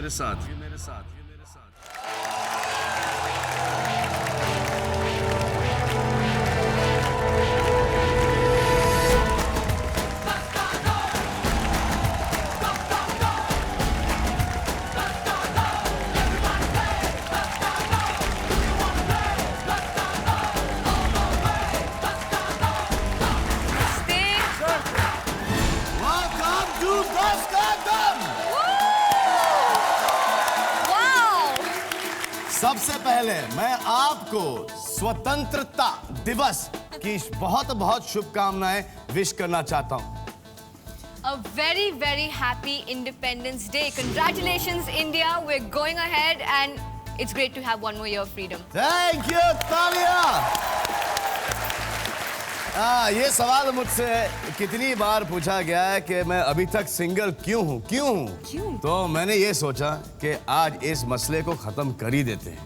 मेरे साथ। सबसे पहले मैं आपको स्वतंत्रता दिवस की बहुत बहुत शुभकामनाएं विश करना चाहता हूं। A very, very happy Independence Day. Congratulations, India. We're going ahead and it's great to have one more year of freedom. Thank you, तालियां। ये सवाल मुझसे कितनी बार पूछा गया है कि मैं अभी तक सिंगल क्यों हूं? तो मैंने ये सोचा कि आज इस मसले को खत्म कर ही देते हैं।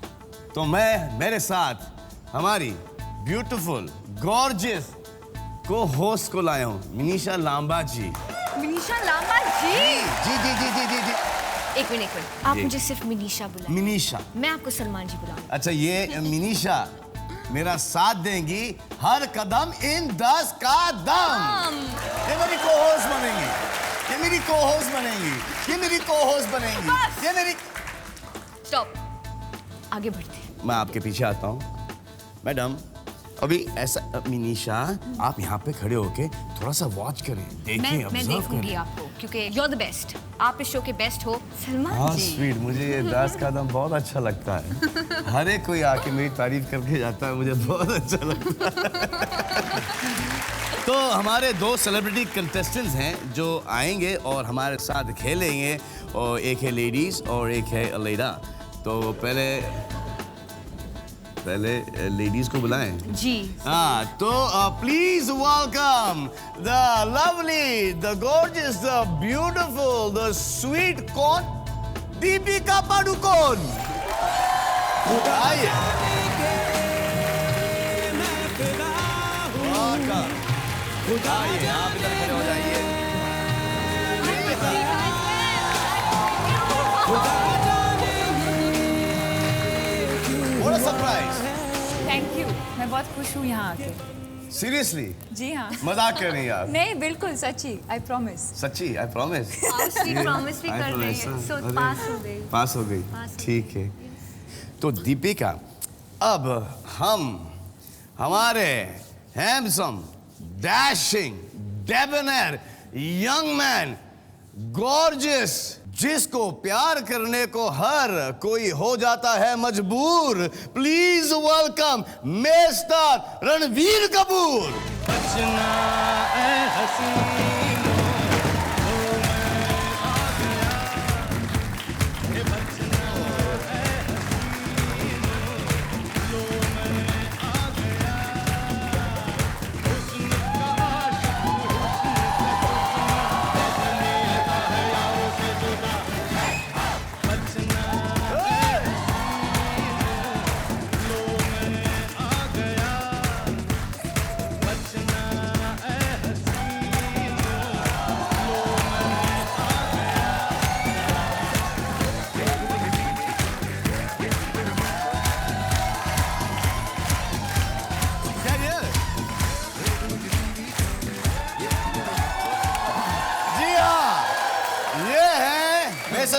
तो मैं मेरे साथ हमारी ब्यूटीफुल गॉर्जियस को होस्ट को लाया हूं, मिनीषा लांबा जी। मिनीषा लांबा जी? जी। एक मिनट आप मुझे सिर्फ मिनीषा बुलाएं। मिनीषा? मैं आपको सलमान जी बुलाऊंगी। अच्छा, ये मिनीषा मेरा साथ देंगी हर कदम इन 10 का दम। ये मेरी को-होस्ट बनेंगी, ये मेरी को-होस्ट बनेंगी, ये मेरी को-होस्ट बनेंगी, ये मेरी। स्टॉप, आगे बढ़ते हैं। मैं आपके पीछे आता हूँ। मैडम, अभी ऐसा मिनीषा आप यहाँ पे खड़े होके थोड़ा सा वॉच करें, देखें, मैं देखूंगी आपको, क्योंकि यू आर द बेस्ट। आप इस शो के बेस्ट हो सलमान जी। स्वीट, मुझे ये 10 कदम बहुत अच्छा लगता है। हर एक कोई आके मेरी तारीफ करके जाता है, मुझे बहुत अच्छा लगता है। तो हमारे 2 सेलिब्रिटी कंटेस्टेंट्स हैं जो आएंगे और हमारे साथ खेलेंगे, और एक है लेडीज और एक है अलेडा। तो पहले लेडीज को बुलाएं। जी। तो please welcome the lovely, the gorgeous, the beautiful, the sweet कौन, दीपिका पादुकोण। आइए। आइए, आप इधर खड़े हो जाइए। What a surprise! Thank you, मैं बहुत खुश हूँ यहाँ आके। Seriously? जी हाँ। मजाक कर रही हैं आप? नहीं, बिल्कुल सच्ची, आई प्रॉमिस। सच्ची? I promise? प्रॉमिस भी कर रही है। सो पास हो गई। पास हो गई, ठीक है। तो दीपिका, अब हम हमारे handsome, dashing, डेबोनेर, young man, gorgeous, जिसको प्यार करने को हर कोई हो जाता है मजबूर, please welcome mister Ranveer Kapoor. बचना ऐ हसीनों,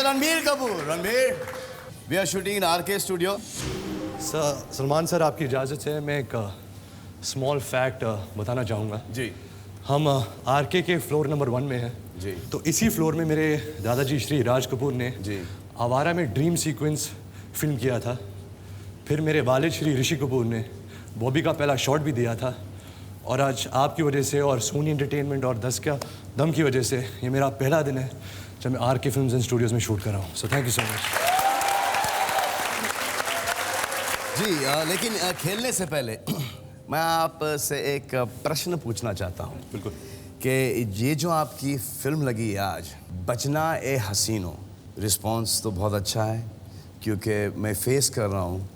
Ranbir Kapoor. Ranbir, we are shooting in RK studio. Salman sir, आपकी इजाज़त है मैं एक स्मॉल फैक्ट बताना चाहूँगा। जी। हम आरके के फ्लोर नंबर 1 में हैं जी। तो इसी फ्लोर में मेरे दादाजी श्री राज कपूर ने जी आवारा में ड्रीम सीक्वेंस फिल्म किया था। फिर मेरे वालिद श्री ऋषि कपूर ने बॉबी का पहला शॉट भी दिया था। और आज आपकी वजह से और सोनी एंटरटेनमेंट और 10 का दम की वजह से ये मेरा पहला दिन है जब मैं आरके फिल्म्स एंड स्टूडियोज़ में शूट कर रहा हूँ। So thank you so much. जी, लेकिन खेलने से पहले मैं आपसे एक प्रश्न पूछना चाहता हूँ। बिल्कुल। कि ये जो आपकी फिल्म लगी आज, बचना ए हसीनो, रिस्पांस तो बहुत अच्छा है क्योंकि मैं फेस कर रहा हूँ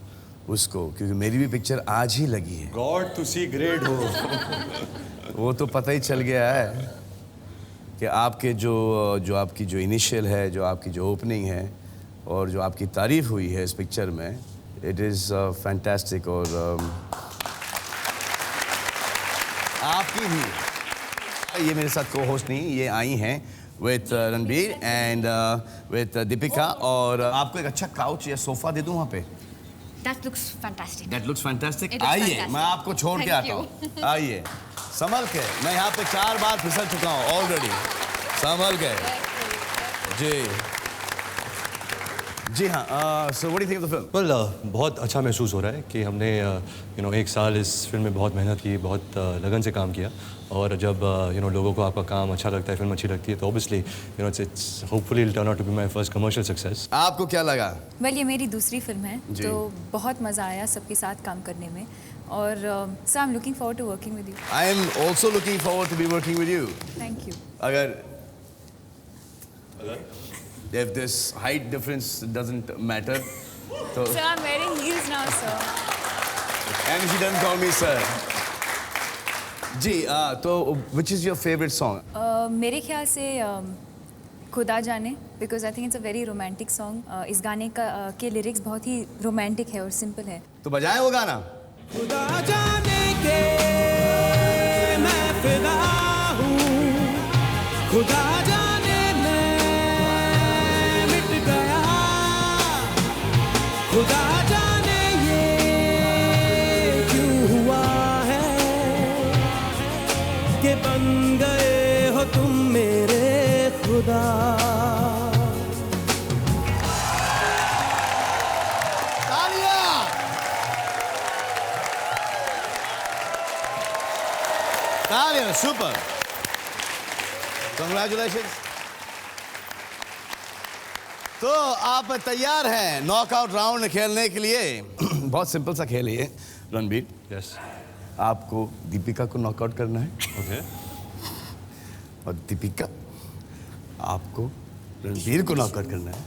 उसको, क्योंकि मेरी भी पिक्चर आज ही लगी है। गॉड टू सी ग्रेट हो। वो तो पता ही चल गया है कि आपके जो आपकी जो इनिशियल है, जो आपकी जो ओपनिंग है, और जो आपकी तारीफ हुई है इस पिक्चर में, इट इज़ फैंटास्टिक। और आपकी भी, ये मेरे साथ को होस्ट नहीं, ये आई हैं with Ranbir and with Deepika, और आपको एक अच्छा काउच या सोफा दे दूं वहाँ पे। That looks fantastic. That looks fantastic. It looks आइए, fantastic. मैं आपको छोड़ के Thank आता you. हूँ। आइए, संभल के। मैं यहाँ पे 4 बार फिसल चुका हूँ ऑलरेडी। संभल के। जी। जी हाँ। So what do you think of the film? Well बहुत अच्छा महसूस हो रहा है कि हमने 1 साल इस फिल्म में बहुत मेहनत की, बहुत लगन से काम किया, और जब लोगों को आपका काम अच्छा लगता है, फिल्म अच्छी लगती है, तो obviously it's hopefully it turn out to be my first commercial success. आपको क्या लगा? वेल ये मेरी दूसरी फिल्म है, जी। तो बहुत मज़ा आया सबके साथ काम करने में, और so I am looking forward to working with you. I am also looking forward to be working with you. Thank you. अगर if this height difference doesn't matter, तो sir I am wearing heels now sir. and she doesn't call me sir. जी, तो which is your favorite song? मेरे ख्याल से खुदा जाने, because I think it's a very romantic song. इस गाने का के लिरिक्स बहुत ही रोमांटिक है और सिंपल है। तो बजाएं वो गाना। खुदा जाने के मैं फिदा हूँ, खुदा जाने मैं मिट गया, खुदा जाने ये क्यों हुआ है कि बन गए हो तुम मेरे खुदा। तालियां, सुपर, कंग्रेचुलेशन। तो आप तैयार हैं नॉकआउट राउंड खेलने के लिए? बहुत सिंपल सा खेल है ये रणबीर। यस। आपको दीपिका को नॉकआउट करना है, ओके। और दीपिका आपको रणबीर को नॉकआउट करना है।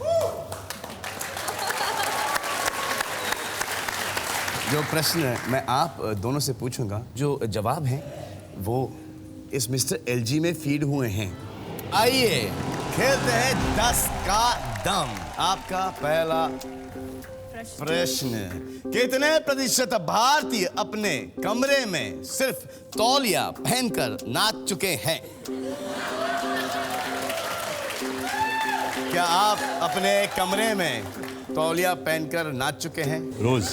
जो प्रश्न मैं आप दोनों से पूछूंगा, जो जवाब हैं वो इस मिस्टर एलजी में फीड हुए हैं। आइए खेलते हैं 10 का दम। आपका पहला प्रश्न, कितने प्रतिशत भारतीय अपने कमरे में सिर्फ तौलिया पहनकर नाच चुके हैं? क्या आप अपने कमरे में तौलिया पहनकर नाच चुके हैं? रोज।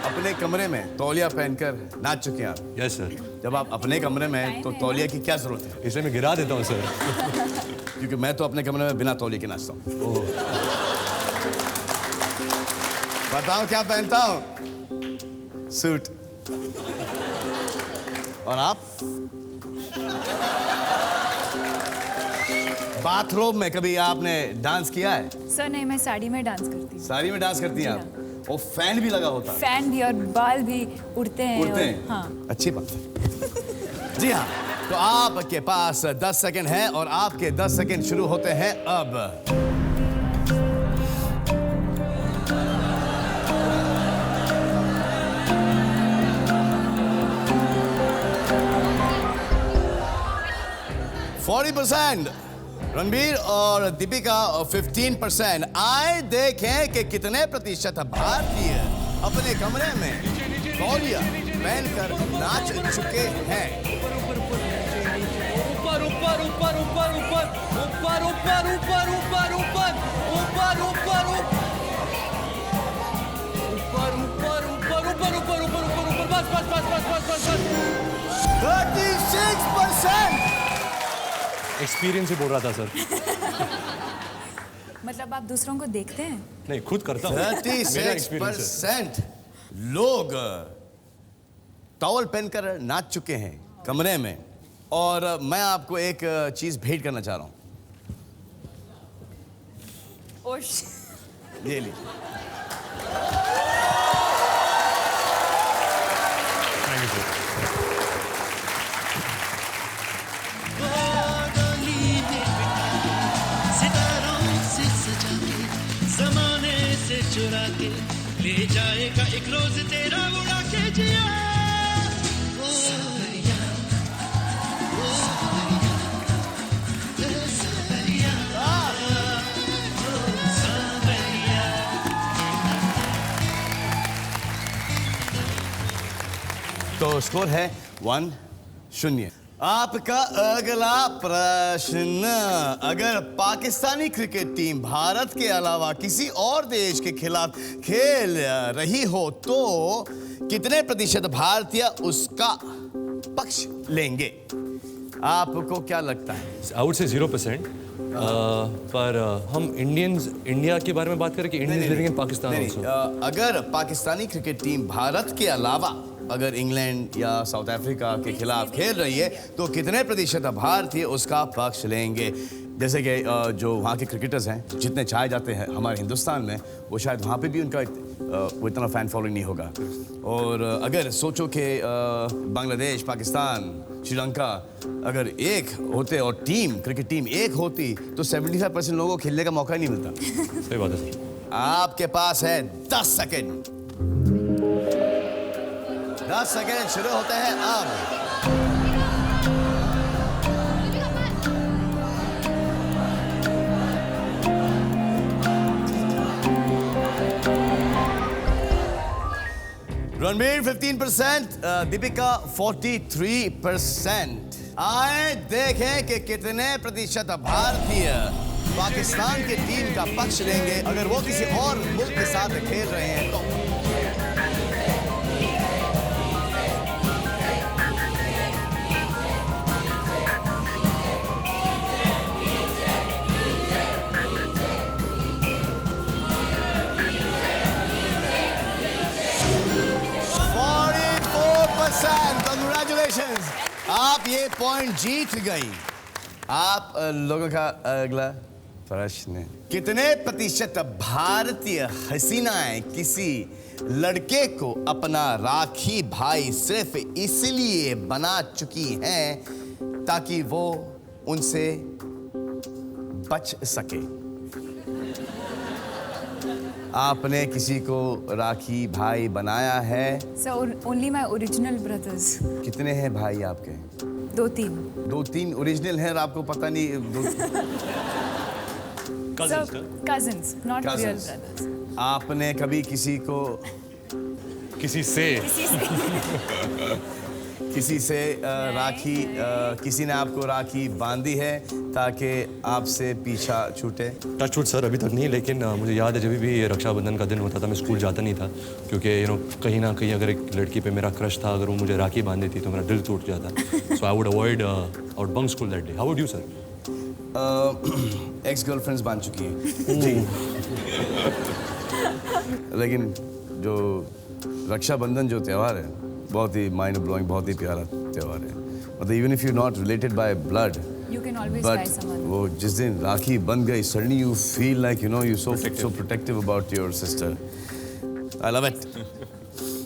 अपने कमरे में तौलिया पहनकर नाच चुके हैं आप? Yes sir. जब आप अपने कमरे में हैं तो तौलिया की क्या जरूरत है? इसलिए मैं गिरा देता हूँ सर। क्योंकि मैं तो अपने कमरे में बिना तौलिए के नाचता हूँ। बताओ क्या पहनता हूँ? सूट। और आप? बाथरूम में कभी आपने डांस किया है? सर नहीं, मैं साड़ी में डांस करती हूँ। साड़ी में डांस करती हैं आप? और फैन भी लगा होता है? फैन भी और बाल भी उड़ते हैं। उड़ते और- हैं? हाँ। अच्छी बात है। जी हाँ, तो आपके पास 10 सेकंड है और आपके 10 सेकंड शुरू होते हैं अब। %40 रणबीर और दीपिका 15%। आए देखें कि कितने प्रतिशत भारतीय अपने कमरे में तौलिया पहनकर नाच चुके हैं। ऊपर ऊपर ऊपर ऊपर ऊपर ऊपर ऊपर ऊपर ऊपर ऊपर ऊपर ऊपर ऊपर ऊपर ऊपर ऊपर ऊपर ऊपर ऊपर बस बस बस बस बस बस बस 36%। एक्सपीरियंस ही बोल रहा था सर। मतलब आप दूसरों को देखते हैं? नहीं, खुद करता हूँ। मेरा experience है। 36% लोग टॉवल पहनकर नाच चुके हैं कमरे में। और मैं आपको एक चीज भेंट करना चाह रहा हूं। ये लीजिए। Thank you sir. सितारों से सजा के, जमाने से चुरा के, ले जाएगा एक रोज तेरा उड़ा के जिया। ओ सवरिया, ओ सवरिया, ओ सवरिया, ओ सवरिया। तो स्कोर है 1-0। आपका अगला प्रश्न, अगर पाकिस्तानी क्रिकेट टीम भारत के अलावा किसी और देश के खिलाफ खेल रही हो तो कितने प्रतिशत भारतीय उसका पक्ष लेंगे? आपको क्या लगता है? I would say 0%। पर हम इंडिया के बारे में बात करें कि इंडियंस लिविंग इन पाकिस्तान नहीं, also? अगर पाकिस्तानी क्रिकेट टीम भारत के अलावा अगर इंग्लैंड या साउथ अफ्रीका के खिलाफ खेल रही है तो कितने प्रतिशत भारतीय उसका पक्ष लेंगे? जैसे कि जो वहाँ के क्रिकेटर्स हैं जितने चाहे जाते हैं हमारे हिंदुस्तान में, वो शायद वहाँ पे भी उनका वो इतना फैन फॉलोइंग नहीं होगा। और अगर सोचो कि बांग्लादेश, पाकिस्तान, श्रीलंका अगर एक होते और क्रिकेट टीम एक होती तो 75% लोगों को खेलने का मौका ही नहीं मिलता। सही बात है सर। आपके पास है 10 सेकेंड। 10 सेकेंड शुरू होते हैं अब। रणबीर 15%, दीपिका 43%। आए देखें कि कितने प्रतिशत भारतीय पाकिस्तान की टीम का पक्ष लेंगे अगर वो किसी और मुल्क के साथ खेल रहे हैं तो। Congratulations! आप ये पॉइंट जीत गई। आप लोगों का अगला प्रश्न, कितने प्रतिशत भारतीय हसीनाएं किसी लड़के को अपना राखी भाई सिर्फ इसलिए बना चुकी हैं ताकि वो उनसे बच सके? आपने किसी को राखी भाई बनाया है? Sir only my original brothers. कितने हैं भाई आपके? 2-3। 2-3 ओरिजिनल हैं और आपको पता नहीं? Cousins, not real Cousins. Brothers. आपने कभी किसी को किसी से राखी किसी ने आपको राखी बांधी है ताकि आपसे पीछा छूटे? टचवुड सर अभी तक नहीं, लेकिन मुझे याद है जब भी रक्षाबंधन का दिन होता था मैं स्कूल जाता नहीं था, क्योंकि कहीं ना कहीं अगर एक लड़की पे मेरा क्रश था, अगर वो मुझे राखी बांध देती तो मेरा दिल टूट जाता। So I would avoid out bunk school that day. How would you sir? Ex girlfriends बांध चुकी हैं जी। लेकिन जो रक्षाबंधन जो त्यौहार है बहुत ही माइंड ब्लोइंग, बहुत ही प्यारा त्यौहार है। मतलब even if you not related by blood, You can always buy but someone. वो जिस दिन राखी बन गई suddenly you feel like you so protective about your sister. I love it.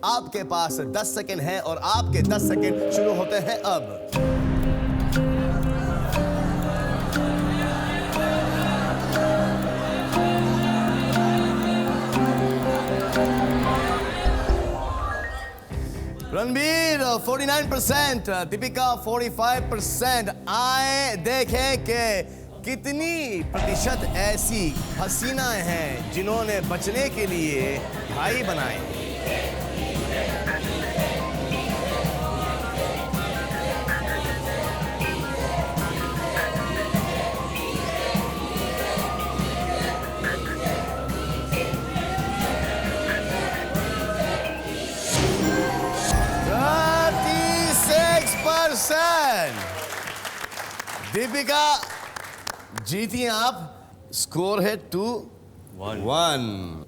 आपके पास 10 सेकेंड है और आपके 10 सेकेंड शुरू होते हैं अब। रणबीर 49%, दीपिका 45%। आए देखें कि कितनी प्रतिशत ऐसी हसीनाएं हैं जिन्होंने बचने के लिए भाई बनाए। दीपिका जीती आप। स्कोर है 2-1।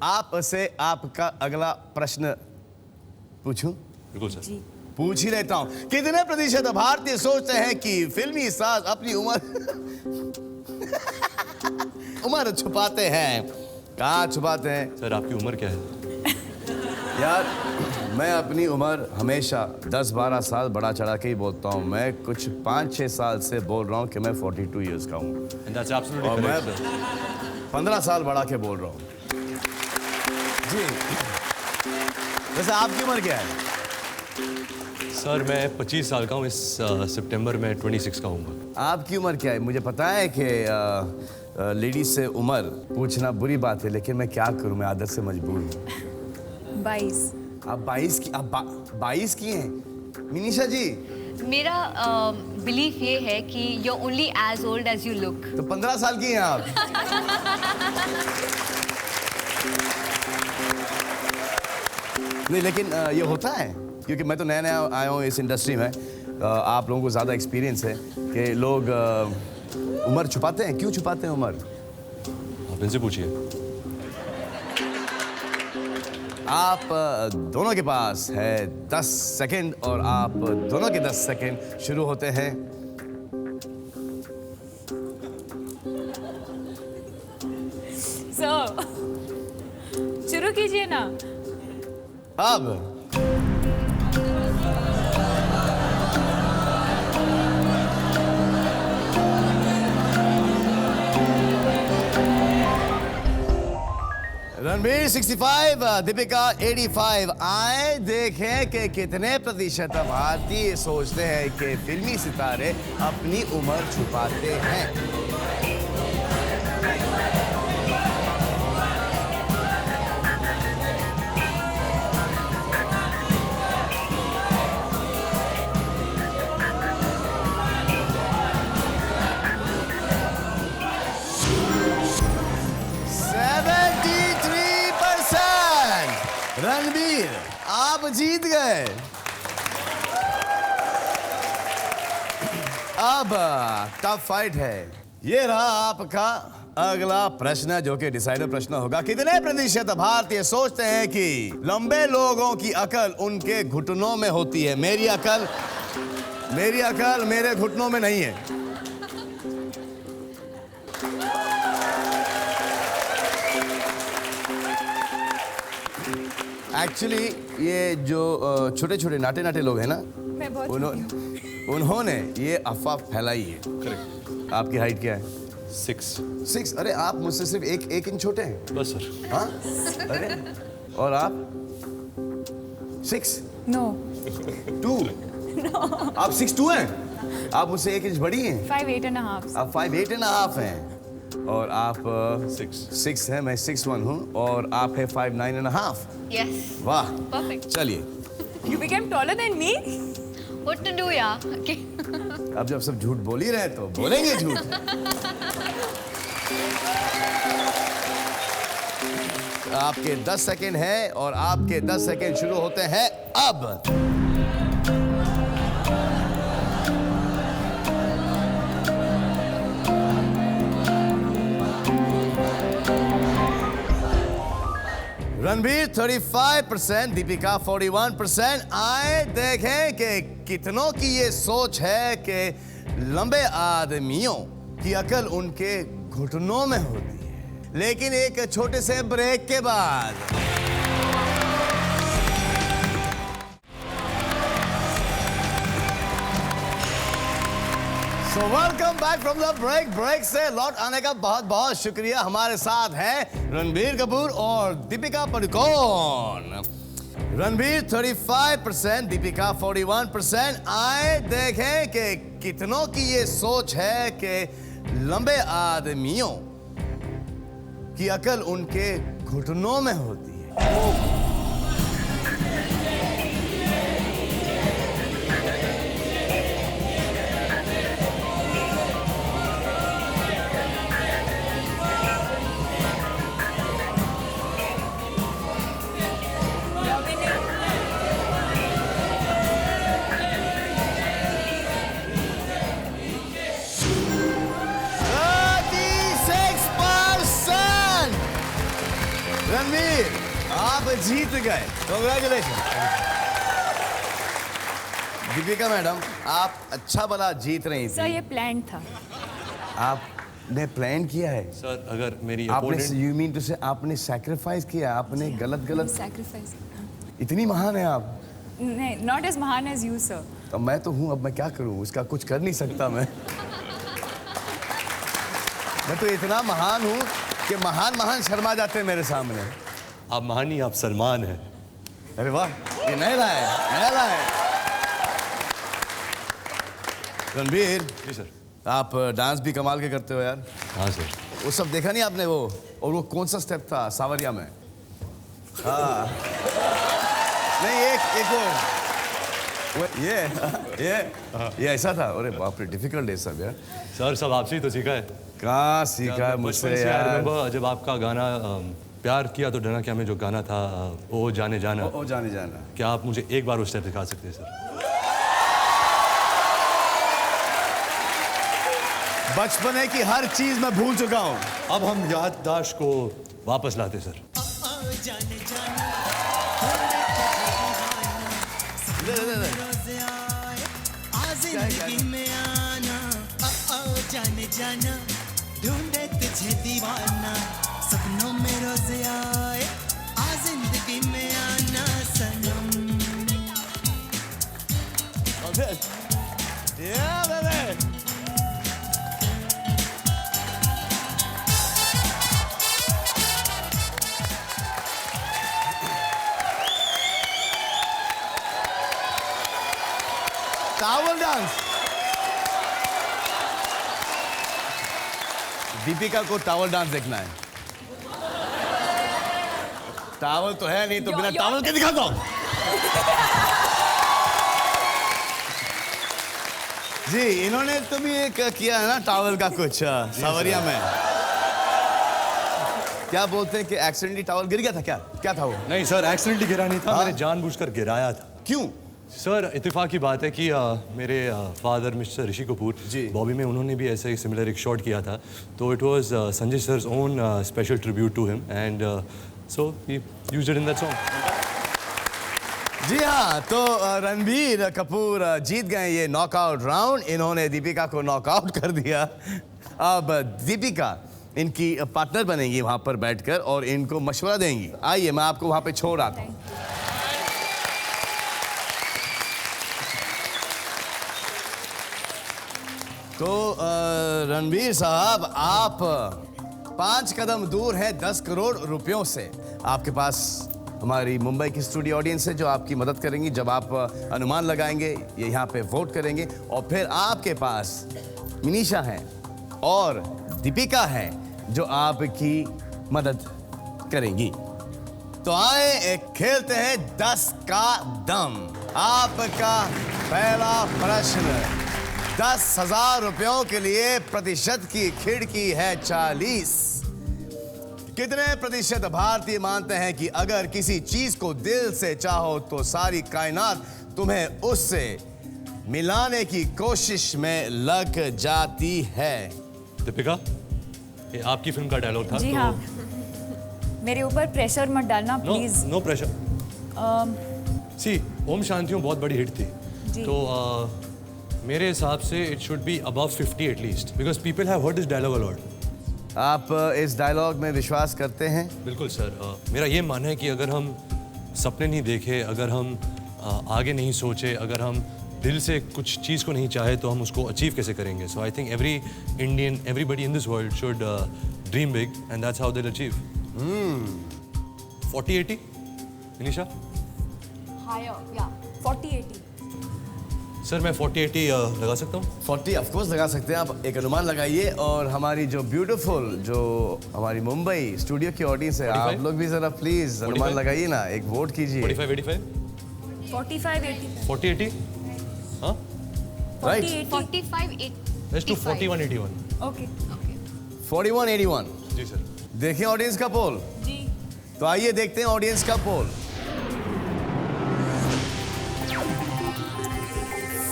आपसे आपका अगला प्रश्न पूछूं? बिल्कुल सर। पूछ ही लेता हूं। कितने प्रतिशत भारतीय सोचते हैं कि फिल्मी साज अपनी उम्र छुपाते हैं? कहाँ छुपाते हैं? सर आपकी उम्र क्या है? यार मैं अपनी उम्र हमेशा 10-12 साल बढ़ा चढ़ा के ही बोलता हूँ। मैं कुछ 5-6 साल से बोल रहा हूँ कि मैं 42 इयर्स का हूँ और मैं 15 साल बढ़ा के बोल रहा हूँ जी। वैसे आपकी उम्र क्या है? सर मैं 25 साल का हूँ। इस सितंबर में 26 का हूँ। आपकी उम्र क्या है? मुझे पता है कि लेडीज से उम्र पूछना बुरी बात है, लेकिन मैं क्या करूँ, मैं आदत से मजबूर हूँ। 22। आप 22 की हैं? मिनीषा जी, मेरा बिलीफ ये है कि you are only as old as you look. तो 15 साल की हैं आप। नहीं, लेकिन ये होता है क्योंकि मैं तो नया नया आया हूँ इस इंडस्ट्री में। आप लोगों को ज़्यादा एक्सपीरियंस है कि लोग उम्र छुपाते हैं। क्यों छुपाते हैं उम्र? आप इनसे पूछिए। आप दोनों के पास है 10 सेकंड और आप दोनों के 10 सेकंड शुरू होते हैं। सर शुरू कीजिए ना। अब रणबीर 65, दीपिका 85। आए देखें कि कितने प्रतिशत भारतीय सोचते हैं कि फिल्मी सितारे अपनी उम्र छुपाते हैं। रणबीर, आप जीत गए। अब टफ फाइट है। ये रहा आपका अगला प्रश्न, जो कि डिसाइडर प्रश्न होगा। कितने प्रतिशत भारतीय सोचते हैं कि लंबे लोगों की अकल उनके घुटनों में होती है? मेरी अकल मेरे घुटनों में नहीं है। एक्चुअली ये जो छोटे छोटे नाटे नाटे लोग हैं ना, मैं बहुत उन्होंने ये अफवाह फैलाई है। करेक्ट। आपकी हाइट क्या है? 6। अरे आप मुझसे सिर्फ एक इंच छोटे हैं। बस सर। हाँ, अरे और आप 6 नो 2 आप 6'2" हैं। आप मुझसे 1 इंच बड़ी हैं। 5'8.5". आप 5'8.5" हैं और आप 6 हैं। मैं 6'1" हूँ और आप है 5'9.5". Yes. वाह, Perfect. चलिए। You became taller than me? What to do, yeah? Okay. अब जब सब झूठ बोल ही रहे तो बोलेंगे झूठ। आपके 10 सेकंड हैं और आपके 10 सेकंड शुरू होते हैं अब। रणबीर 35%, दीपिका 41%। आए देखें कि कितनों की ये सोच है कि लंबे आदमियों की अकल उनके घुटनों में होती है। लेकिन एक छोटे से ब्रेक के बाद So welcome back from the break से लौट आने का बहुत बहुत शुक्रिया। हमारे साथ हैं रणबीर कपूर और दीपिका पादुकोण। रणबीर 35%, दीपिका 41%। आए देखें कि कितनों की ये सोच है कि लंबे आदमियों की अकल उनके घुटनों में होती है। रणबीर, आप जीत गए। कांग्रेचुलेशन। दीपिका मैडम, आप अच्छा भला जीत रही सर थी। ये प्लान था। आपने प्लान किया है सर अगर मेरी आपने, opponent- यू मीन टू से आपने सैक्रिफाइस किया? आपने गलत सैक्रिफाइस। इतनी महान है आप। नहीं, नॉट एज महान एज यू सर। अब मैं तो हूँ, अब मैं क्या करूँ? उसका कुछ कर नहीं सकता मैं तो इतना महान हूँ कि महान शर्मा जाते हैं मेरे सामने। आप महान नहीं, आप सलमान हैं। अरे वाह, ये नया है। रणबीर जी सर। आप डांस भी कमाल के करते हो यार। हाँ सर। वो सब देखा नहीं आपने? वो और वो कौन सा स्टेप था सावरिया में? हाँ नहीं, एक ये ऐसा था। अरे बाप रे, डिफिकल्ट है सब यार। सर सब आपसे ही तो सीखा है। कहाँ सीखा है मुझसे बचपन से I यार। remember जब आपका गाना प्यार किया तो डरना क्या में जो गाना था ओ जाने जाना, ओ जाने जाना। क्या आप मुझे एक बार वो स्टेप दिखा सकते हैं सर? बचपने की हर चीज मैं भूल चुका हूँ। अब हम याददाश्त को वापस लाते सर। जिंदगी में आना जाने जाना ढूंढे तुझे दीवाना सपनों में रोज आए आ जिंदगी में आना सनम। Yeah, baby. Towel dance. Deepika को टावल डांस देखना है। टावल तो है नहीं तो बिना टावल के दिखाता हूं। जी, इन्होंने तो भी एक किया है ना टावल का कुछ सावरिया में। क्या बोलते हैं कि एक्सीडेंटली टावल गिर गया था क्या? क्या था वो? नहीं सर, एक्सीडेंटली गिरा नहीं था, हाँ? मैंने जानबूझकर गिराया था। क्यों? सर इत्तेफाक की बात है कि मेरे फादर मिस्टर ऋषि कपूर जी। बॉबी में उन्होंने भी ऐसे ही सिमिलर एक शॉट किया था, तो it was Sanjay sir's own special tribute to him and so he used it in that song. जी हाँ, तो रणबीर कपूर जीत गए ये नॉकआउट राउंड। इन्होंने दीपिका को नॉकआउट कर दिया। अब दीपिका इनकी पार्टनर बनेंगी वहां पर बैठकर और इनको मशवरा देंगी। आइए, मैं आपको वहां पे छोड़ आता हूँ। तो रणबीर साहब, आप 5 कदम दूर हैं 10 करोड़ रुपयों से। आपके पास हमारी मुंबई की स्टूडियो ऑडियंस है जो आपकी मदद करेंगी। जब आप अनुमान लगाएंगे, ये यहाँ पे वोट करेंगे और फिर आपके पास मिनीशा है और दीपिका है जो आपकी मदद करेंगी। तो आए खेलते हैं 10 का दम। आपका पहला प्रश्न 10,000 रुपयों के लिए प्रतिशत की खिड़की है 40। कितने प्रतिशत भारतीय मानते हैं कि अगर किसी चीज को दिल से चाहो तो सारी कायनात तुम्हें उससे मिलाने की कोशिश में लग जाती है? दीपिका, ये आपकी फिल्म का डायलॉग था। जी तो हाँ, मेरे ऊपर प्रेशर मत डालना please. No pressure. See, Om Shanti Om बहुत बड़ी हिट थी, जी। तो मेरे हिसाब से it should be above 50 at least, because people have heard this dialogue a lot. आप इस डायलॉग में विश्वास करते हैं? बिल्कुल सर। मेरा ये मानना है कि अगर हम सपने नहीं देखे, अगर हम आगे नहीं सोचे, अगर हम दिल से कुछ चीज़ को नहीं चाहे तो हम उसको अचीव कैसे करेंगे? So I think everybody in this world should dream big and that's how they will achieve. 40-80 Manisha? Higher, yeah. 40-80। Sir मैं 40-80 लगा सकता हूँ। 40 ऑफ कोर्स लगा सकते हैं आप। एक अनुमान लगाइए और हमारी जो ब्यूटीफुल जो हमारी मुंबई स्टूडियो की ऑडियंस है, 45? आप लोग भी जरा प्लीज अनुमान 45? लगाइए ना, एक वोट कीजिए। 45-85? 45-80। 40-80? हाँ? राइट। 45, 8. Let's do 41-81। ओके। 41-81। जी सर। देखिए ऑडियंस का पोल। जी। तो आइए देखते हैं ऑडियंस का पोल।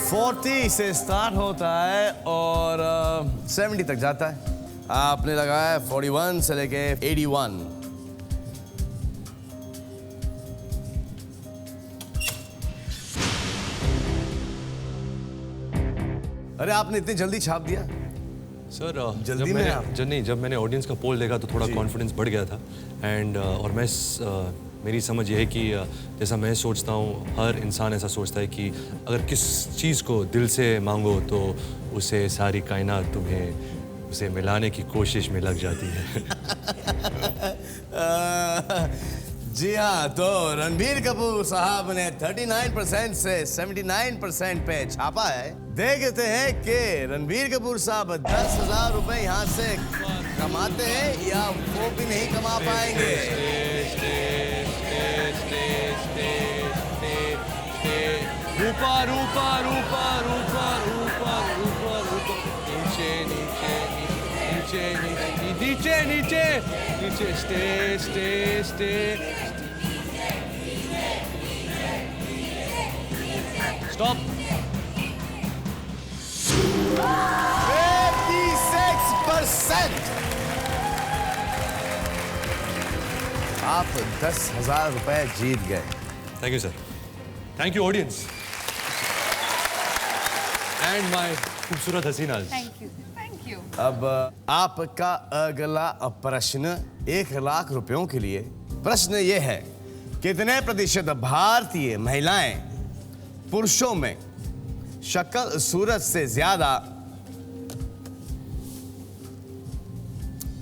40 से स्टार्ट होता है और 70 तक जाता है। आपने लगाया 41 से लेके 81। अरे आपने इतनी जल्दी छाप दिया? सर जल्दी में आप? जब मैंने ऑडियंस का पोल देखा तो थोड़ा कॉन्फिडेंस बढ़ गया था एंड और मेरी समझ ये है कि जैसा मैं सोचता हूँ हर इंसान ऐसा सोचता है कि अगर किस चीज़ को दिल से मांगो तो उसे सारी कायनात तुम्हें उसे मिलाने की कोशिश में लग जाती है। जी हाँ, तो रणबीर कपूर साहब ने 39% से 79% पे छापा है। देखते हैं कि रणबीर कपूर साहब 10,000 रुपए यहाँ से कमाते हैं या वो भी नहीं कमा पाएंगे। ऊपर ऊपर ऊपर ऊपर ऊपर ऊपर ऊपर नीचे नीचे नीचे नीचे नीचे नीचे नीचे स्टे स्टे स्टे स्टॉप 56%। आप 10,000 रुपए जीत गए। Thank you sir, thank you audience and my खूबसूरत हसीनाज। Thank you. Thank you. अब आपका अगला प्रश्न 1,00,000 रुपयों के लिए। प्रश्न ये है, कितने प्रतिशत भारतीय महिलाएं पुरुषों में शक्ल सूरत से ज्यादा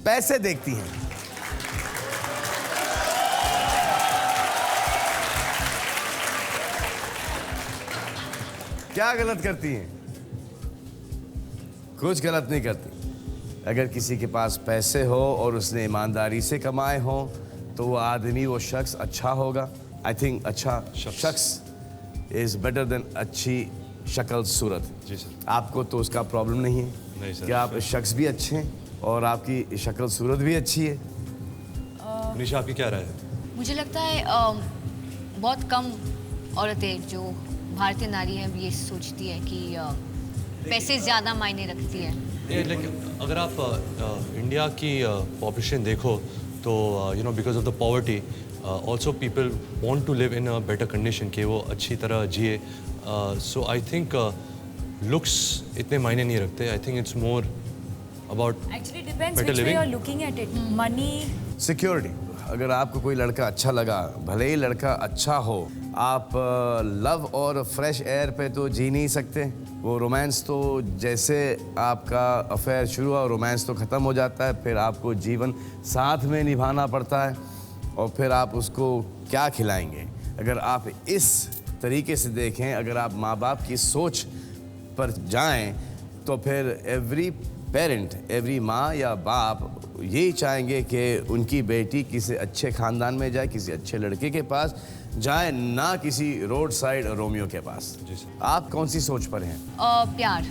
पैसे देखती हैं? क्या गलत करती हैं? कुछ गलत नहीं करती। अगर किसी के पास पैसे हो और उसने ईमानदारी से कमाए हो तो वो आदमी, वो शख्स अच्छा होगा। आई थिंक अच्छा शख्स इज बेटर देन अच्छी शक्ल सूरत। जी सर। आपको तो उसका प्रॉब्लम नहीं है? नहीं सर। कि आप शख्स भी अच्छे हैं और आपकी शक्ल सूरत भी अच्छी है। निशा आपकी क्या राय है? मुझे लगता है बहुत कम औरतें जो भारतीय नारी हैं ये सोचती है कि पैसे ज़्यादा मायने रखती है। लेकिन अगर आप इंडिया की पॉपुलेशन देखो तो you know because of the poverty also people want to live in a better condition कि वो अच्छी तरह जिए। सो आई थिंक लुक्स इतने मायने नहीं रखते। I think it's more about Actually depends Better which way living? you're looking at it. Money. Security. अगर आपको कोई लड़का अच्छा लगा, भले ही लड़का अच्छा हो, आप लव और फ्रेश एयर पे तो जी नहीं सकते। वो रोमांस तो जैसे आपका अफेयर शुरू हुआ, रोमांस तो ख़त्म हो जाता है। फिर आपको जीवन साथ में निभाना पड़ता है और फिर आप उसको क्या खिलाएंगे? अगर आप इस तरीके से देखें, अगर आप माँ बाप की सोच पर जाएं तो फिर एवरी पेरेंट, एवरी माँ या बाप यही चाहेंगे कि उनकी बेटी किसी अच्छे ख़ानदान में जाए, किसी अच्छे लड़के के पास जाए, ना किसी रोड साइड रोमियो के पास। जी सर। आप कौन सी सोच पर हैं? प्यार।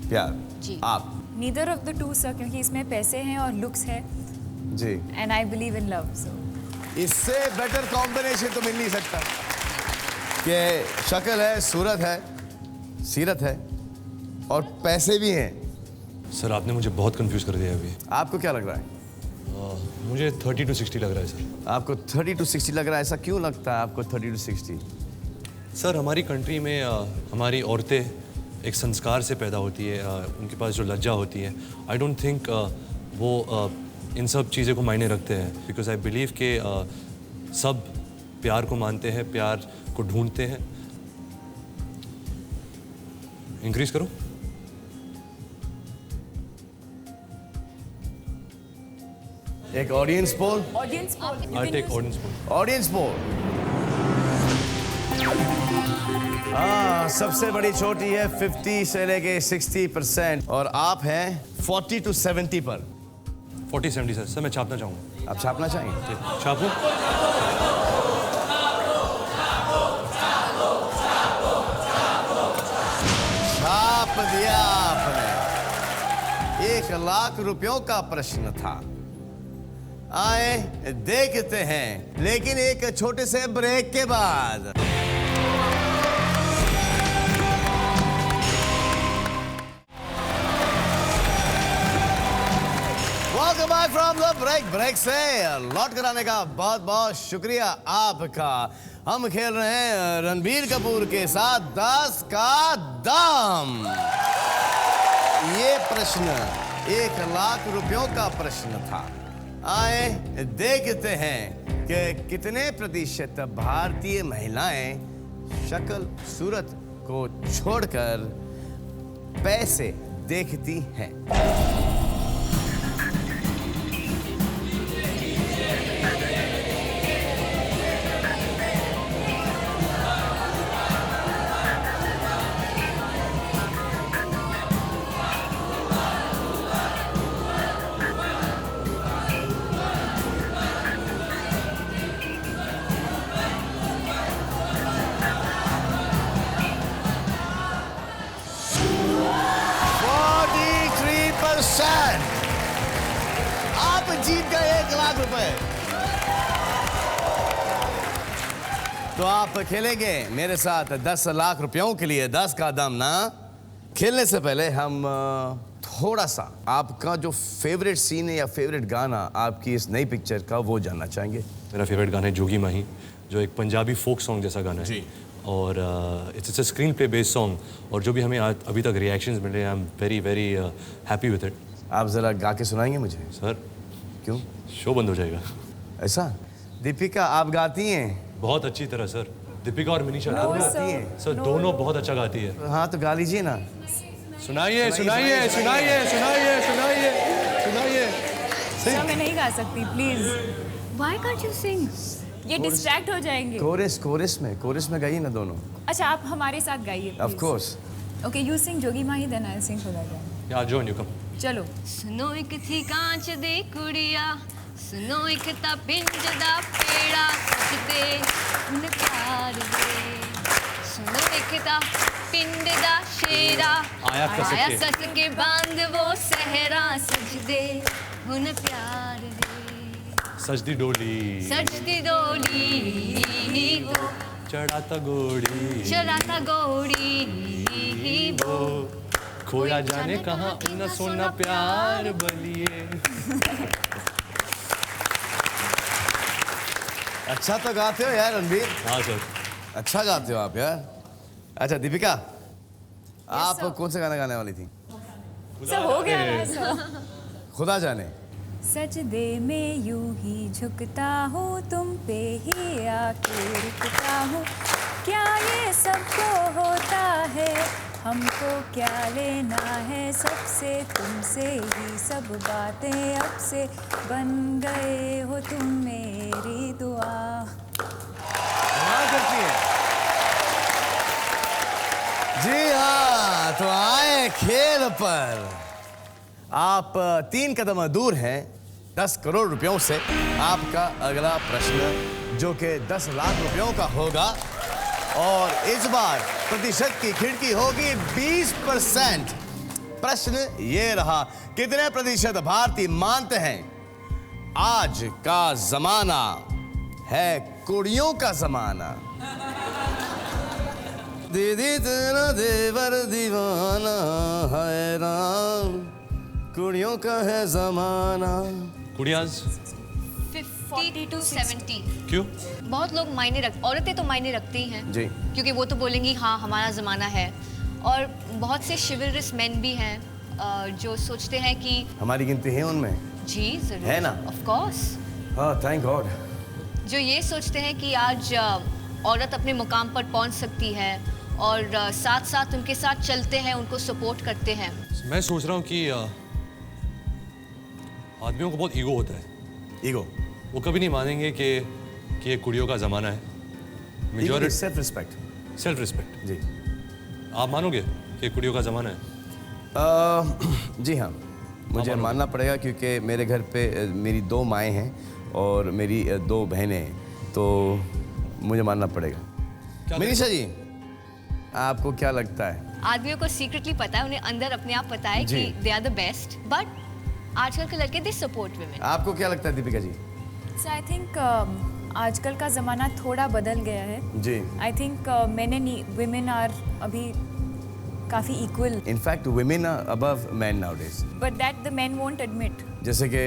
प्यार। जी। आप? Neither of the two, sir, क्योंकि इसमें पैसे हैं और looks है, जी। and I believe in love. So इससे बेटर कॉम्बिनेशन तो मिल नहीं सकता कि शक्ल है, सूरत है, सीरत है और पैसे भी हैं। सर आपने मुझे बहुत कंफ्यूज कर दिया अभी। आपको क्या लग रहा है? मुझे 30 to 60 लग रहा है सर। आपको 30 to 60 लग रहा है? ऐसा क्यों लगता है आपको 30 to 60? सर हमारी कंट्री में हमारी औरतें एक संस्कार से पैदा होती है। उनके पास जो लज्जा होती है, आई डोंट थिंक वो इन सब चीज़ों को मायने रखते हैं। बिकॉज आई बिलीव कि सब प्यार को मानते हैं, प्यार को ढूंढते हैं। इंक्रीज करो। एक audience poll. audience poll. You I can take use- audience poll. Audience poll. हाँ, सबसे बड़ी चोटी है 50 से लेके 60% और आप हैं 40 to 70 पर। 40-70 सर। सर मैं छापना चाहूँगा। आप छापना चाहेंगे? छापूं? छाप दिया आपने। 1,00,000 रुपयों का प्रश्न था। आए देखते हैं, लेकिन एक छोटे से ब्रेक के बाद। Welcome back from the break से लौट कर आने का बहुत बहुत शुक्रिया आपका। हम खेल रहे हैं रणबीर कपूर के साथ 10 का दाम। ये प्रश्न 1,00,000 रुपयों का प्रश्न था। आए देखते हैं कि कितने प्रतिशत भारतीय महिलाएं शक्ल सूरत को छोड़कर पैसे देखती हैं। रुपए। तो आप खेलेंगे मेरे साथ 10 लाख रुपयों के लिए 10 का दम ना। खेलने से पहले हम थोड़ा सा आपका जो फेवरेट सीन है या फेवरेट गाना आपकी इस नई पिक्चर का वो जानना चाहेंगे। मेरा फेवरेट गाना है जोगी माही, जो एक पंजाबी फोक सॉन्ग जैसा गाना है जी। और it's a screen play based song, और जो भी हमें अभी तक रिएक्शंस मिले I am very very happy with it. आप जरा गा के सुनाएंगे मुझे? सर क्यों? शो बंद हो जाएगा। ऐसा? दीपिका आप गाती हैं? बहुत अच्छी तरह सर, दीपिका और मनीषा No, दोनों sir. सर दोनों बहुत अच्छा गाती है। हाँ तो गा लीजिए ना। सुनाइए सुनाइए सुनाइए सुनाइए सुनाइए सुनाइए। सर मैं नहीं गा सकती please, Why can't you sing? ये डिस्ट्रैक्ट हो जाएंगे। कोरस में गाइए ना दोनों। अच्छा आप हमारे साथ गाइए of course. Okay you sing Jogi Mahi then I sing Khuda Jaane. या जॉइन यू कम। चलो सुनो एक थी कांच दी कुड़िया, सुनो एक ता पिंज दा पेड़ा सजदे हुन प्यार दे। सुनो एक ता पिंड दा शेरा आया सस के बांध वो सहरा सजदे हुन प्यार दे। सजदी डोली सजदी डोली वो चढ़ाता घोड़ी चढ़ाता घोड़ी वो खोया जाने कहाँ न सोना प्यार बलिए। अच्छा तो गाते हो यार रणबीर, हाँ सर। अच्छा गाते हो आप यार। अच्छा दीपिका आप sir. कौन सा गाना गाने वाली थी? सब हो गया ना सर। खुदा जाने। सजदे में यूं ही झुकता हूँ, तुम पे ही आके रुकता हूँ। क्या ये सबको होता है, हमको क्या लेना है सबसे, तुमसे ही सब बातें अब से, बन गए हो तुम मेरी दुआ। कमाल करती है। जी हाँ, तो आए खेल पर। आप 3 कदम दूर हैं 10 करोड़ रुपयों से। आपका अगला प्रश्न जो कि 10 लाख रुपयों का होगा, और इस बार प्रतिशत की खिड़की होगी 20%। प्रश्न ये रहा, कितने प्रतिशत भारतीय मानते हैं आज का जमाना है कुड़ियों का जमाना? दीदी तेरा देवर दीवाना हैरान, कुड़ियों का है जमाना। कुड़ियाज 50 to 70। क्यों? बहुत लोग मायने रख, औरतें तो मायने रखती ही हैं जी। क्योंकि वो तो बोलेंगी हाँ हमारा ज़माना है, और बहुत से शिवलरस मेन भी हैं जो सोचते हैं कि हमारी गिनती है उनमें? जी जरूर है ना? ऑफ कोर्स, हाँ थैंक गॉड। जो ये सोचते हैं कि आज औरत अपने मुकाम पर पहुंच सकती है और साथ साथ उनके साथ चलते हैं, उनको सपोर्ट करते हैं। मैं सोच रहा हूँ कि आदमियों को बहुत ईगो होता है। ईगो? वो कभी नहीं मानेंगे कि ये कुड़ियों का ज़माना है। Majority self respect. Self respect. जी। आप मानोगे कि ये कुड़ियों का ज़माना है? जी हाँ, मुझे मानना पड़ेगा क्योंकि मेरे घर पे मेरी 2 माएँ हैं और मेरी 2 बहनें हैं, तो मुझे मानना पड़ेगा। मनीषा जी आपको क्या लगता है? आदमियों को सीक्रेटली पता है, उन्हें अंदर अपने आप पता है जी। कि they are the best, but आजकल के लड़के दे सपोर्ट वुमेन। आपको क्या लगता है दीपिका जी? सो आई थिंक आजकल का ज़माना थोड़ा बदल गया है। जी। I think men and women are अभी काफ़ी equal, in fact women are above man nowadays. But that the man won't admit. जैसे कि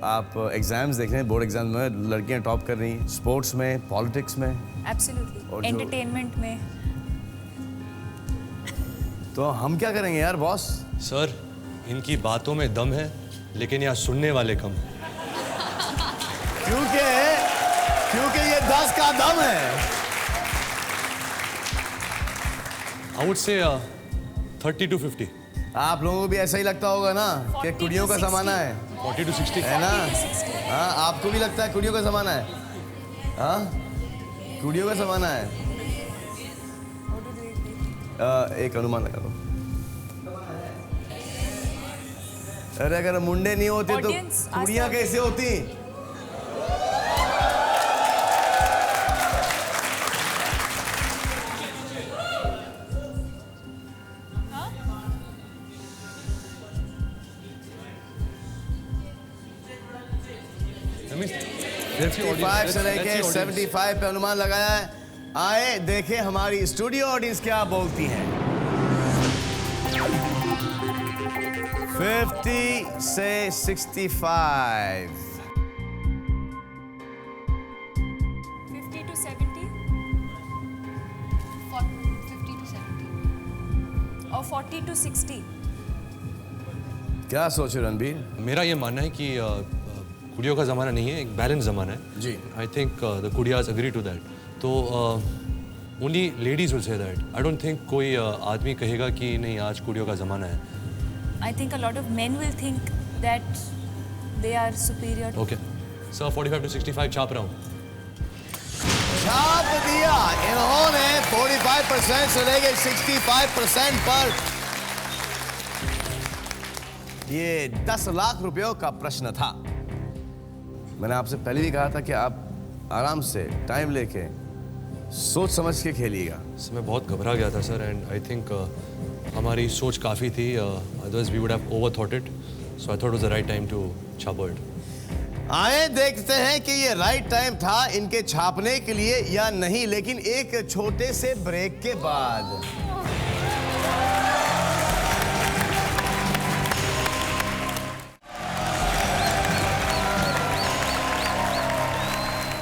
आप एग्जाम्स देख रहे हैं, बोर्ड एग्जाम में लड़कियां टॉप कर रही हैं, स्पोर्ट्स में, पॉलिटिक्स में। और एब्सोल्युटली, जो- एंटरटेनमेंट में। तो हम क्या करेंगे यार बॉस? सर इनकी बातों में दम है, लेकिन यहाँ सुनने वाले कम हैं। क्योंकि ये 10 का दम है। I would say 30 to 50। आप लोगों को भी ऐसा ही लगता होगा ना कि 40 कुड़ियों to का 60। जमाना है, 40 to 60। है ना? हाँ आपको भी लगता है कुड़ियों का जमाना है? हाँ कुड़ियों का जमाना है। एक अनुमान लगा दो। अरे अगर मुंडे नहीं होते तो Audience, कुड़ियां आस्था- कैसे होती? 55 से लेके 75 पे अनुमान लगाया है। आए देखें हमारी स्टूडियो ऑडियंस क्या बोलती है। 50 से 65। 50 to 70 50 to 70. और 40 to 60. क्या सोच रहे हो रणबीर? मेरा ये मानना है कि कुड़ियों का ज़माना नहीं है, एक बैलेंस ज़माना है जी। आई थिंक द कुड़ियाज अग्री टू दैट। तो only ladies will say that. I don't think कोई आदमी कहेगा कि नहीं आज कुड़ियों का ज़माना है। I think a lot of men will think that they are superior. Okay sir 45 to 65 छाप रहा हूँ। छाप दिया इन्होंने 45% से लेके 65% पर। ये 10 लाख रुपयों का प्रश्न था। मैंने आपसे पहले भी कहा था कि आप आराम से टाइम लेके सोच समझ के खेलिएगा। मैं बहुत घबरा गया था सर एंड आई थिंक हमारी सोच काफ़ी थी, otherwise we would have over thought it, so I thought was the right time to छाप इट। आए देखते हैं कि ये राइट टाइम था इनके छापने के लिए या नहीं, लेकिन एक छोटे से ब्रेक के बाद।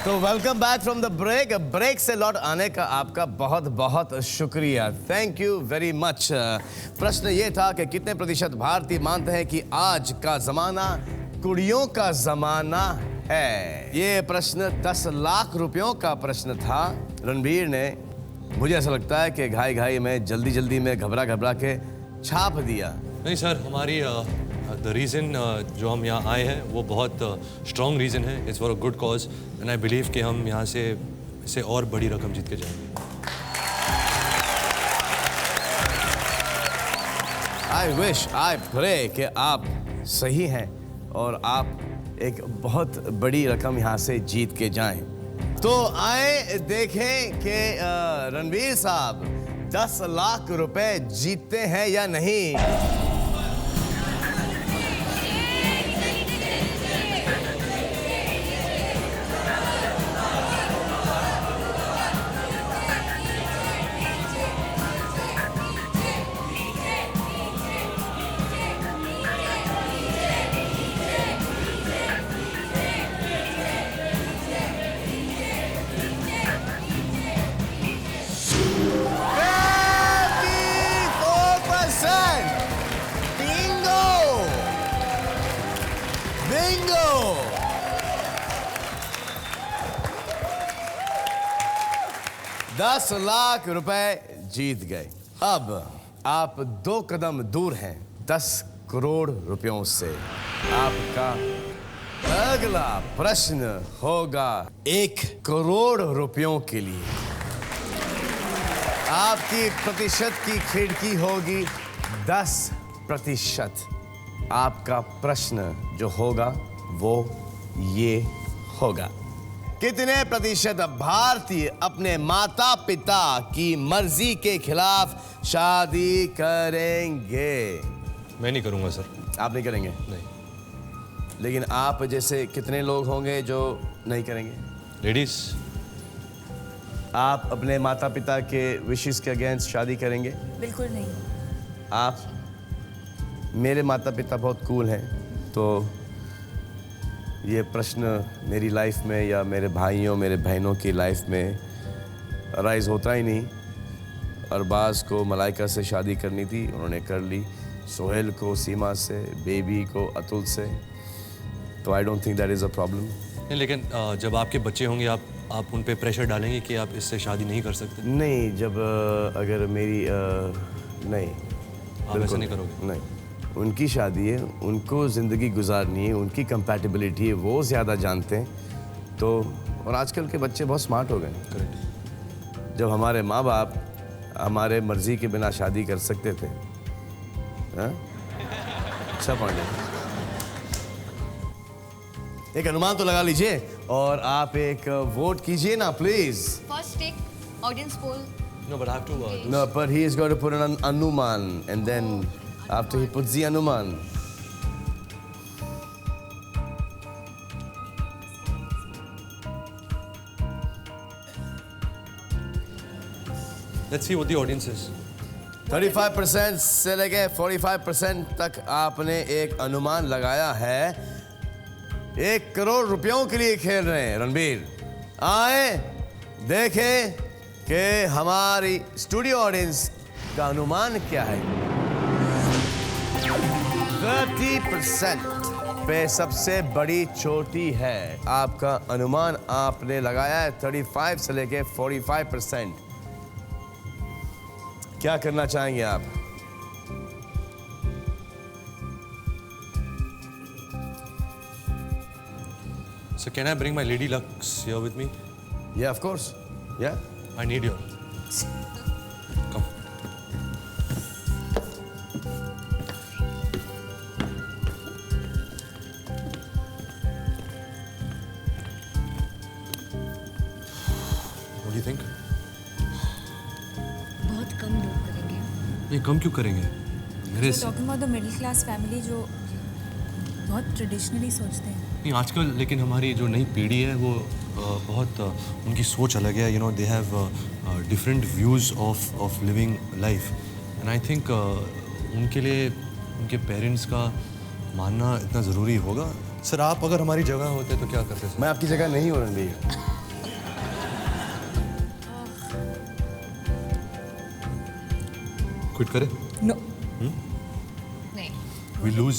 तो welcome back from the break. Break से लौट आने का आपका बहुत बहुत शुक्रिया, थैंक यू वेरी मच। प्रश्न ये था कि कितने प्रतिशत भारतीय मानते हैं कि आज का जमाना कुड़ियों का जमाना है। ये प्रश्न 10 लाख रुपयों का प्रश्न था। रणबीर ने, मुझे ऐसा लगता है कि घाई घाई में जल्दी में घबरा के छाप दिया। नहीं सर, हमारी द रीज़न जो हम यहाँ आए हैं वो बहुत स्ट्रॉन्ग रीज़न है। It's for a good cause and I believe कि हम यहाँ से इससे और बड़ी रकम जीत के जाएंगे। आई विश, आई प्रे कि आप सही हैं और आप एक बहुत बड़ी रकम यहाँ से जीत के जाएं। तो आए देखें कि रणबीर साहब 10 लाख रुपए जीतते हैं या नहीं। बिंगो! 10 लाख रुपए जीत गए। अब आप 2 कदम दूर हैं 10 करोड़ रुपयों से। आपका अगला प्रश्न होगा 1 करोड़ रुपयों के लिए। आपकी प्रतिशत की खिड़की होगी 10%। आपका प्रश्न जो होगा वो ये होगा, कितने प्रतिशत भारतीय अपने माता पिता की मर्जी के खिलाफ शादी करेंगे? मैं नहीं करूँगा सर। आप नहीं करेंगे? नहीं। लेकिन आप जैसे कितने लोग होंगे जो नहीं करेंगे? लेडीज। आप अपने माता पिता के विशेस के अगेंस्ट शादी करेंगे? बिल्कुल नहीं। आप, मेरे माता पिता बहुत कूल हैं, तो ये प्रश्न मेरी लाइफ में या मेरे भाइयों मेरे बहनों की लाइफ में राइज होता ही नहीं। अरबाज को मलाइका से शादी करनी थी, उन्होंने कर ली। सोहेल को सीमा से, बेबी को अतुल से। तो आई don't think that is a problem. नहीं, लेकिन जब आपके बच्चे होंगे आप उन पे प्रेशर डालेंगे कि आप इससे शादी नहीं कर सकते? नहीं, जब अगर मेरी नहीं, आप ऐसा नहीं करोगे? नहीं, उनकी शादी है, उनको ज़िंदगी गुजारनी है, उनकी कंपैटिबिलिटी है, वो ज़्यादा जानते हैं। तो और आजकल के बच्चे बहुत स्मार्ट हो गए। करेक्ट। जब हमारे माँ बाप हमारे मर्जी के बिना शादी कर सकते थे। हाँ? अच्छा पॉइंट है। एक अनुमान तो लगा लीजिए और आप एक वोट कीजिए ना please. First take audience poll. No, but I have to. No, but he is going to put an anuman, and then after he puts the anuman, Let's see what the audience is. 35% से लेके 45% तक आपने एक अनुमान लगाया है। 1 करोड़ रुपयों के लिए खेल रहे हैं रणबीर। आए देखें कि हमारी स्टूडियो ऑडियंस का अनुमान क्या है। 30% पे सबसे बड़ी चोटी है। आपका अनुमान आपने लगाया है 35 से लेके 45%। क्या करना चाहेंगे आप? So can I bring my lady lucks here with me? Yeah, of course. Yeah. I need your. Come. What do you think? बहुत कम लोग करेंगे। ये कम क्यों करेंगे? मेरे We're talking about the middle class family जो बहुत ट्रेडिशनली सोचते हैं। नहीं आजकल लेकिन हमारी जो नई पीढ़ी है वो बहुत उनकी सोच अलग है। You know they have different views of living life and I think उनके लिए उनके पेरेंट्स का मानना इतना ज़रूरी होगा। सर आप अगर हमारी जगह होते तो क्या करते सर? मैं आपकी जगह नहीं हूँ रणबीर। क्विट करें? नो नहीं। We lose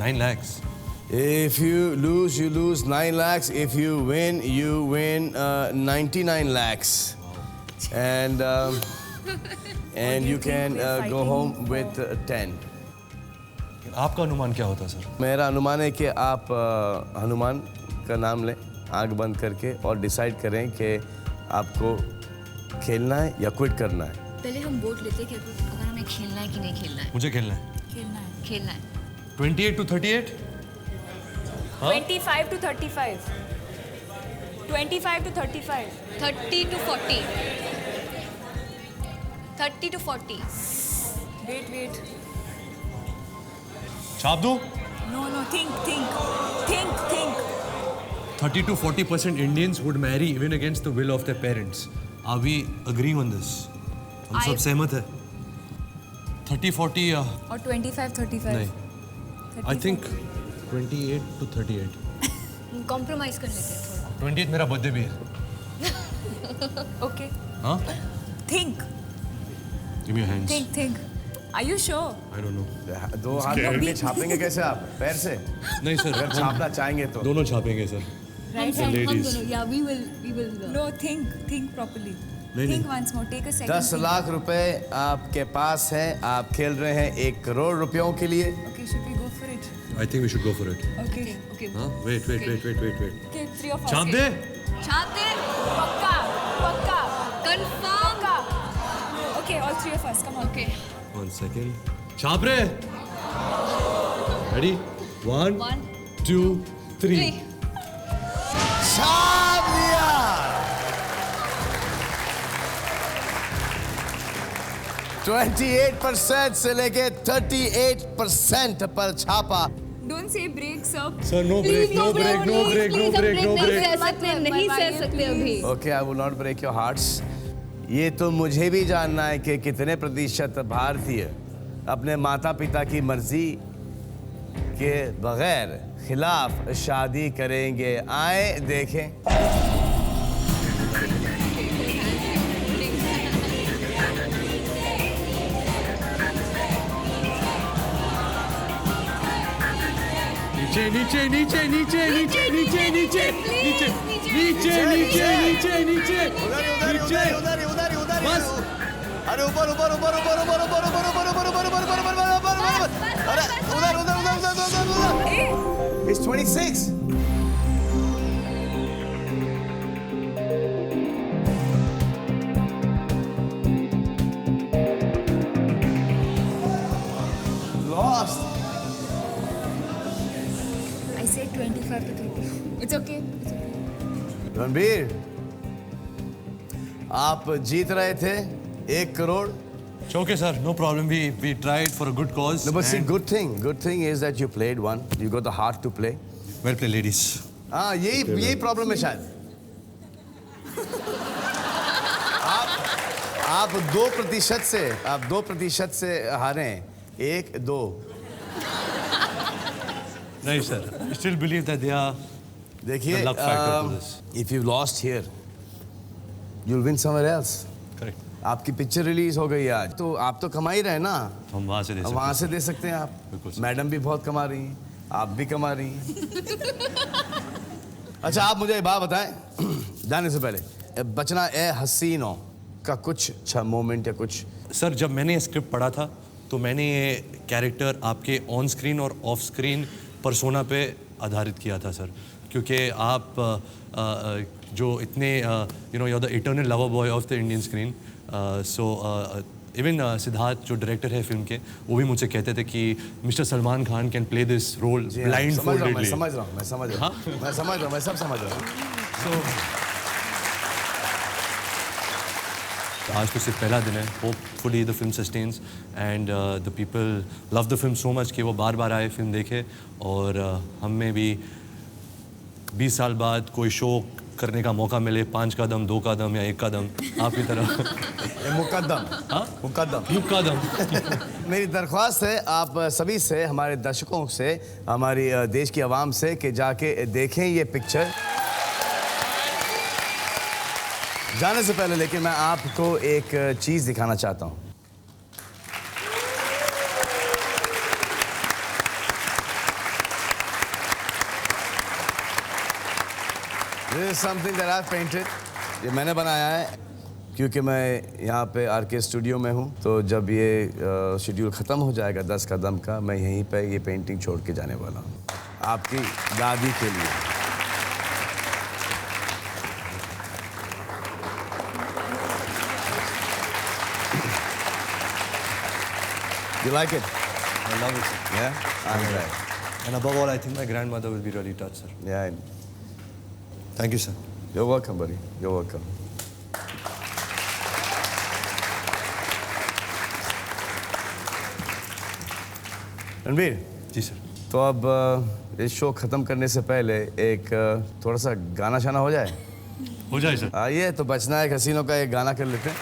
9 lakhs. If you lose, you lose 9 lakhs. If you win 99 lakhs. And you can go home with 10. आपका अनुमान क्या होता है सर? मेरा अनुमान है कि आप हनुमान का नाम लें आंख बंद करके और डिसाइड करें कि आपको खेलना है या क्विट करना है। पहले हम वोट लेते कि अगर हमें खेलना है कि नहीं खेलना है। मुझे खेलना है। खेलना है। खेलना है। 28 to 38? 25 to 35. 25 to 35. 30 to 40. 30 to 40. Wait. छाप दो? No, think. 30 to 40% Indians would marry even against the will of their parents. Are we agreeing on this? हम सब सहमत है? 30-40 और 25-35. नहीं. I think 28 to 38. कॉम्प्रोमाइज कर लेते हैं थोड़ा। 28 मेरा बर्थडे भी है। Okay. हाँ? Think. Give me your hands. Think. Are you sure? I don't know. दो हाथ में छापेंगे कैसे आप? पैर से? नहीं सर। अगर छापना चाहेंगे तो दोनों छापेंगे सर। Right hand, ladies. हम दोनों, yeah, we will. No, think properly. नहीं, Think नहीं। once more. Take a second. 10 lakh रुपए आपके पास हैं। आप खेल रहे हैं 1 करोड़ रुपयों के लिए। Okay, should we go for it? I think we should go for it. Okay. Okay. हाँ? Wait. Okay, 3 of us. छाप दे? छाप दे। पक्का. Confirm. Okay, all 3 of us. Come on. Okay. 1 second. छाप रहे? Ready? 1, 1, 2, 3. 3. छाप दिया। %28 से लेके 38% पर छापा। Don't say break, sir. Sir, no break. नहीं सह सकते अभी। Okay, I will not break your hearts. ये तो मुझे भी जानना है कि कितने प्रतिशत भारतीय अपने माता पिता की मर्जी के बगैर खिलाफ शादी करेंगे। आए देखें। उधर बस। अरे ऊपर अरे उधर। It's 26. Lost. I said 25 to 30. It's okay. Ranbir, आप जीत रहे थे 1 crore. It's okay, sir. No problem. We tried for a good cause. No, but see, and- good thing is that you played one. You got the heart to play. Well played, ladies. हाँ, यही problem है शायद। आप 2% से हारे हैं। 1, 2। नहीं sir, I still believe that they are देखिए, the luck factor to this. if you lost here, you'll win somewhere else. Correct. आपकी पिक्चर रिलीज हो गई आज, तो आप तो कमा ही रहे ना, हम वहाँ से दे सकते वहाँ से दे सकते हैं बिल्कुल आप। सर। मैडम भी बहुत कमा रही हैं, आप भी कमा रही हैं। अच्छा, आप मुझे एक बात बताएं जाने से पहले, बचना ए हसीनो का कुछ अच्छा मोमेंट या कुछ। सर, जब मैंने ये स्क्रिप्ट पढ़ा था तो मैंने ये कैरेक्टर आपके ऑन स्क्रीन और ऑफ स्क्रीन परसोना पे आधारित किया था सर, क्योंकि आप जो इतने you know, you are the eternal lover boy of the Indian screen. So even Siddharth जो डायरेक्टर है फिल्म के, वो भी मुझसे कहते थे कि mister Salman Khan can play this role blind समझ रहा हूँ, मैं फोल्डेडली। समझ रहा हूँ, मैं समझ रहा हूँ, मैं समझ रहा हूँ, मैं सब समझ रहा हूँ। आज तो सिर्फ पहला दिन है। Hopefully the film sustains and the people love the film so much कि वो बार बार आए फिल्म देखे, और हमें भी 20 साल बाद कोई शो करने का मौका मिले, 5 कदम, 2 कदम या 1 कदम आपकी तरह। मुकद्दम, हाँ? मुकद्दम। मेरी दरख्वास्त है आप सभी से, हमारे दर्शकों से, हमारी देश की आवाम से, कि जाके देखें ये पिक्चर। जाने से पहले लेकिन मैं आपको एक चीज़ दिखाना चाहता हूँ। This is something that I've painted. ये मैंने बनाया है क्योंकि मैं यहाँ पे आरके स्टूडियो में हूँ, तो जब ये शेड्यूल ख़त्म हो जाएगा 10 कदम का, मैं यहीं पे ये पेंटिंग छोड़ के जाने वाला हूँ आपकी दादी के लिए। You like it? I love it, sir. Yeah? I'm glad. And above all, I think my grandmother will be really touched, sir. Yeah. Thank you, sir. You're welcome, buddy. You're welcome. Ranbir ji sir. तो अब इस show ख़त्म करने से पहले एक थोड़ा सा गाना शाना हो जाए। हो जाए सर। आइए, तो बचना है हसीनों का एक गाना कर लेते हैं।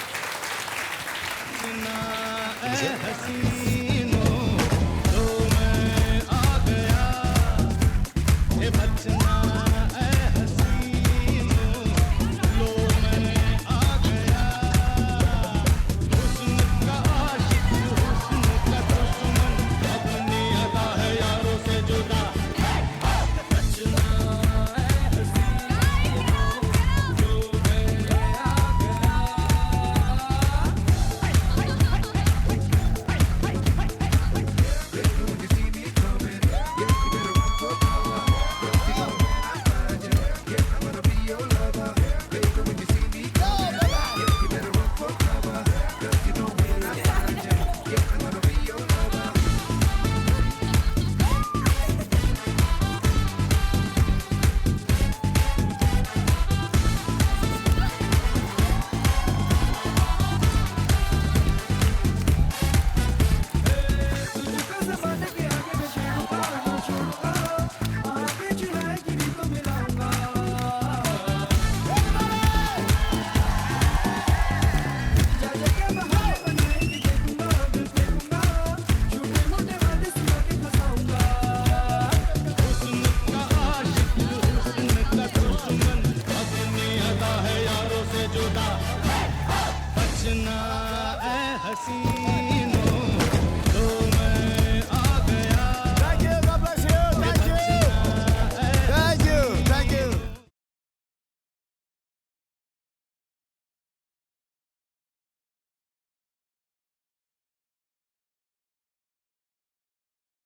बचना ए हसीन